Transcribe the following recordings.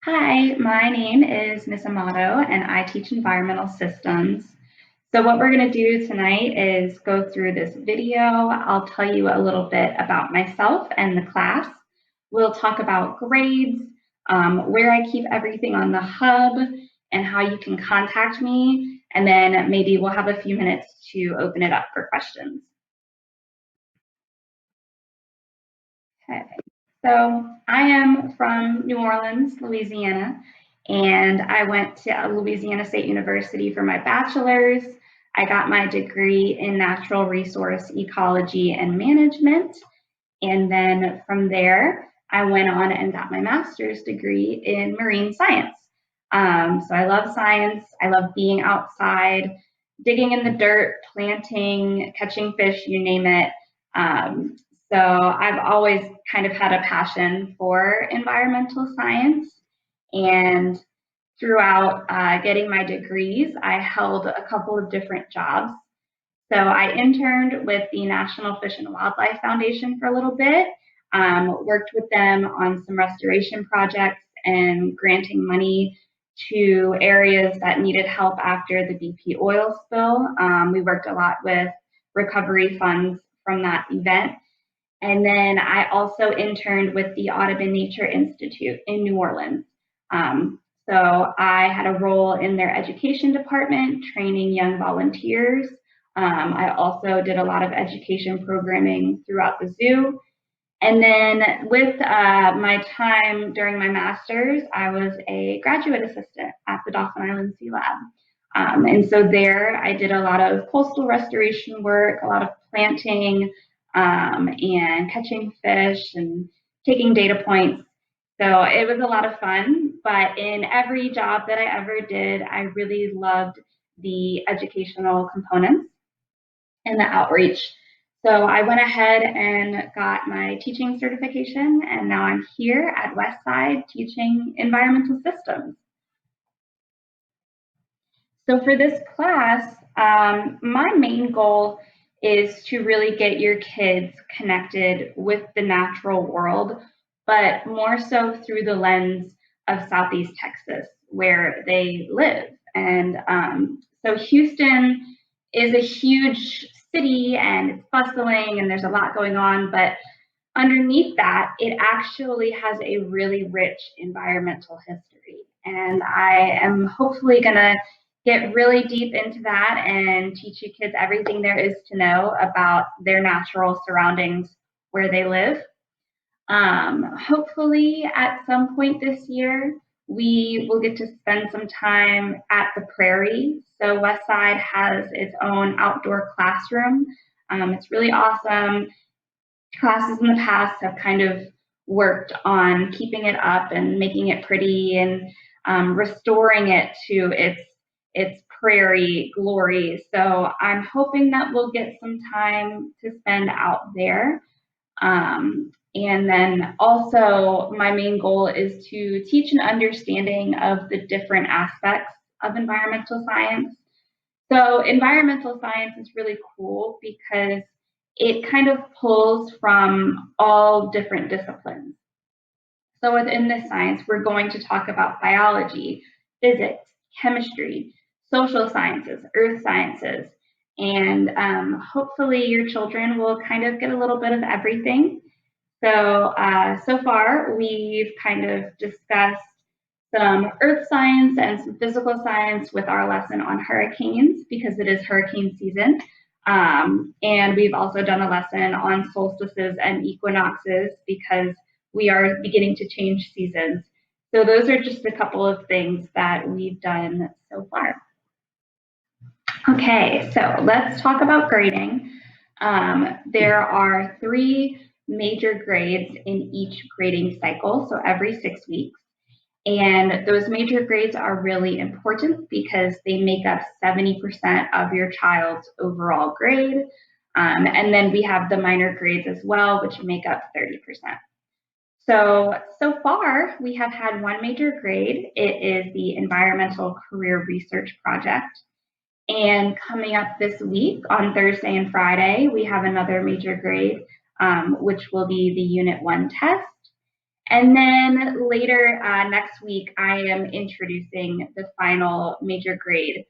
Hi, my name is Miss Amato and I teach environmental systems. So what we're going to do tonight is go through this video. I'll tell you a little bit about myself and the class. We'll talk about grades, where I keep everything on the hub, and how you can contact me. And then maybe we'll have a few minutes to open it up for questions. Okay. So I am from New Orleans, Louisiana, and I went to Louisiana State University for my bachelor's. I got my degree in natural resource ecology and management. And then from there, I went on and got my master's degree in marine science. So I love science. I love being outside, digging in the dirt, planting, catching fish, you name it. Um, so I've always kind of had a passion for environmental science. And throughout getting my degrees, I held a couple of different jobs. So I interned with the National Fish and Wildlife Foundation for a little bit, worked with them on some restoration projects and granting money to areas that needed help after the BP oil spill. We worked a lot with recovery funds from that event. And then I also interned with the Audubon Nature Institute in New Orleans. So I had a role in their education department, training young volunteers. I also did a lot of education programming throughout the zoo. And then with my time during my master's, I was a graduate assistant at the Dauphin Island Sea Lab. And so there I did a lot of coastal restoration work, a lot of planting and catching fish and taking data points. So it was a lot of fun, but in every job that I ever did, I really loved the educational components and the outreach. So I went ahead and got my teaching certification, and now I'm here at Westside teaching environmental systems. So for this class, my main goal is to really get your kids connected with the natural world, but more so through the lens of Southeast Texas, where they live. And so Houston is a huge city and it's bustling and there's a lot going on, but underneath that, it actually has a really rich environmental history. And I am hopefully going to get really deep into that and teach you kids everything there is to know about their natural surroundings where they live. Hopefully, at some point this year, we will get to spend some time at the prairie. So Westside has its own outdoor classroom. It's really awesome. Classes in the past have kind of worked on keeping it up and making it pretty and restoring it to its prairie glory. So I'm hoping that we'll get some time to spend out there. And then also my main goal is to teach an understanding of the different aspects of environmental science. So environmental science is really cool because it kind of pulls from all different disciplines. So within this science, we're going to talk about biology, physics, chemistry, social sciences, earth sciences, and hopefully your children will kind of get a little bit of everything. So, so far we've kind of discussed some earth science and some physical science with our lesson on hurricanes because it is hurricane season. And we've also done a lesson on solstices and equinoxes because we are beginning to change seasons. So those are just a couple of things that we've done so far. Okay, so let's talk about grading. There are 3 major grades in each grading cycle, so every 6 weeks. And those major grades are really important because they make up 70% of your child's overall grade. And then we have the minor grades as well, which make up 30%. So far, we have had 1 major grade. It is the Environmental Career Research Project. And coming up this week on Thursday and Friday, we have another major grade, which will be the Unit 1 test. And then later next week, I am introducing the final major grade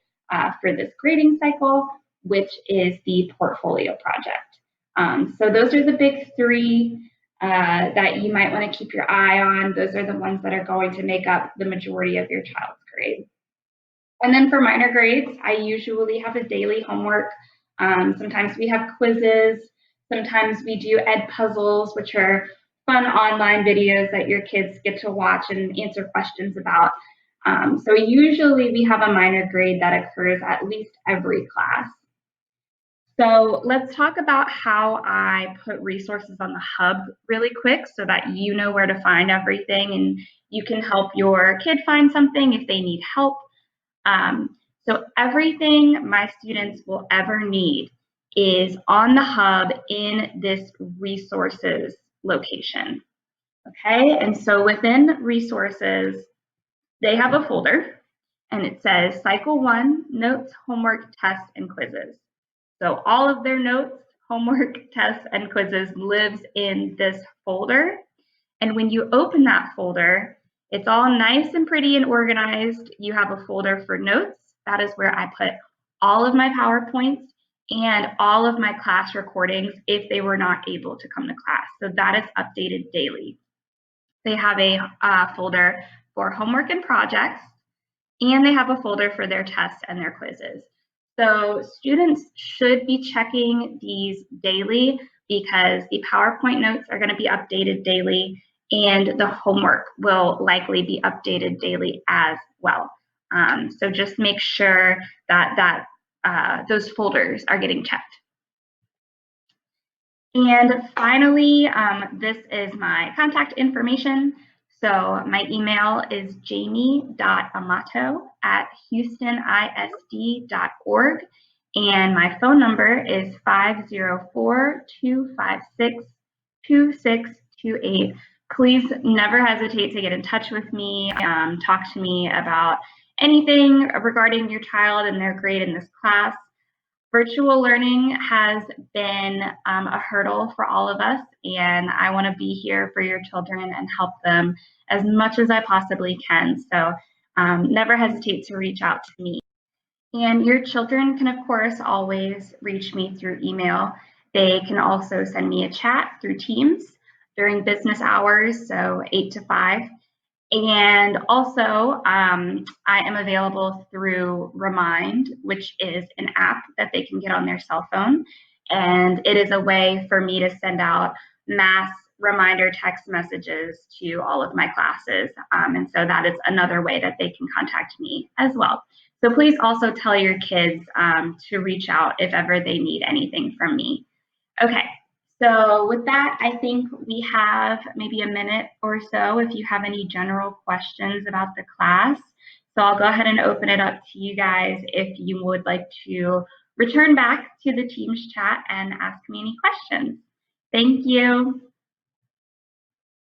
for this grading cycle, which is the portfolio project. So those are the big three that you might want to keep your eye on. Those are the ones that are going to make up the majority of your child's grade. And then for minor grades, I usually have a daily homework. Sometimes we have quizzes. Sometimes we do ed puzzles, which are fun online videos that your kids get to watch and answer questions about. So usually we have a minor grade that occurs at least every class. So let's talk about how I put resources on the hub really quick so that you know where to find everything and you can help your kid find something if they need help. So everything my students will ever need is on the hub in this resources location. Okay, and so within resources, they have a folder and it says Cycle 1, Notes, Homework, Tests, and Quizzes. So all of their notes, homework, tests, and quizzes lives in this folder. And when you open that folder, it's all nice and pretty and organized. You have a folder for notes. That is where I put all of my PowerPoints and all of my class recordings if they were not able to come to class. So that is updated daily. They have a folder for homework and projects, and they have a folder for their tests and their quizzes. So students should be checking these daily because the PowerPoint notes are going to be updated daily and the homework will likely be updated daily as well. So just make sure that those folders are getting checked. And finally, this is my contact information. So my email is jamie.amato@houstonisd.org. And my phone number is 504-256-2628. Please never hesitate to get in touch with me, talk to me about anything regarding your child and their grade in this class. Virtual learning has been a hurdle for all of us, and I want to be here for your children and help them as much as I possibly can. So never hesitate to reach out to me. And your children can, of course, always reach me through email. They can also send me a chat through Teams during business hours, so 8 to 5. And also, I am available through Remind, which is an app that they can get on their cell phone. And it is a way for me to send out mass reminder text messages to all of my classes. And so that is another way that they can contact me as well. So please also tell your kids to reach out if ever they need anything from me. Okay. So with that, I think we have maybe a minute or so if you have any general questions about the class. So I'll go ahead and open it up to you guys if you would like to return back to the Teams chat and ask me any questions. Thank you.